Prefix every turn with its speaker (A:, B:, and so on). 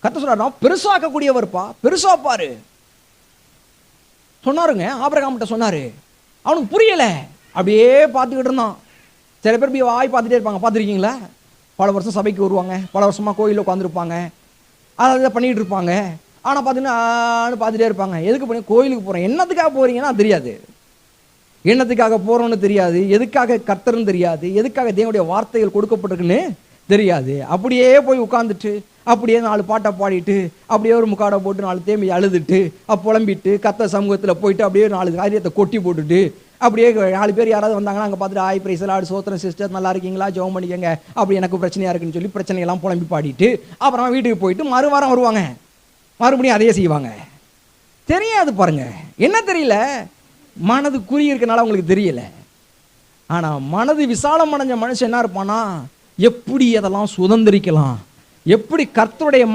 A: கர்த்தர் சொல்றாரு, நான் பெருசாக்கக்கூடியவர்ப்பா, பெருசா பாரு சொன்னாருங்க. ஆபிரகாம்கிட்ட சொன்னாரு. அவனுக்கு புரியல, அப்படியே பார்த்துக்கிட்டு இருந்தான். சில பேர் போய் வாய் பார்த்துட்டே இருப்பாங்க, பார்த்துருக்கீங்களா? பல வருஷம் சபைக்கு வருவாங்க, பல வருஷமா கோயிலில் உட்காந்துருப்பாங்க, அதை பண்ணிட்டு இருப்பாங்க. ஆனால் பார்த்தீங்கன்னா பார்த்துட்டே இருப்பாங்க. எதுக்கு பண்ணி கோயிலுக்கு போகிறேன், என்னத்துக்காக போகிறீங்கன்னா தெரியாது, என்னத்துக்காக போகிறோன்னு தெரியாது, எதுக்காக கர்த்தர்னு தெரியாது, எதுக்காக தேவனுடைய வார்த்தைகள் கொடுக்கப்பட்டிருக்குன்னு தெரியாது. அப்படியே போய் உட்காந்துட்டு அப்படியே 4 பாட்டை பாடிட்டு அப்படியே ஒரு முக்காடை போட்டு 4 தேம்பி அழுதுட்டு புலம்பிட்டு கர்த்தர் சமூகத்தில் போயிட்டு அப்படியே 4 காரியத்தை கொட்டி போட்டுட்டு அப்படியே 4 பேர் யாராவது வந்தாங்கன்னா அங்கே பார்த்துட்டு ஆய் பிரைஸ் லார்ட் சோத்திரம் சிஸ்டர் நல்லா இருக்கீங்களா, ஜெபம் பண்ணிக்கங்க, அப்படி எனக்கு பிரச்சனையாக இருக்குன்னு சொல்லி பிரச்சனையெல்லாம் புலம்பி பாடிட்டு அப்புறமா வீட்டுக்கு போயிட்டு மறுவாரம் வருவாங்க, மறுபடியும் அதையே செய்வாங்க. தெரியாது பாருங்க, என்ன தெரியல, மனது குறி இருக்கனால அவங்களுக்கு தெரியல. ஆனால் மனது விசாலம் அடைஞ்ச மனுஷன் என்ன இருப்பானா, எப்படி அதெல்லாம் சுதந்திரிக்கலாம், எப்படி கர்த்தருடைய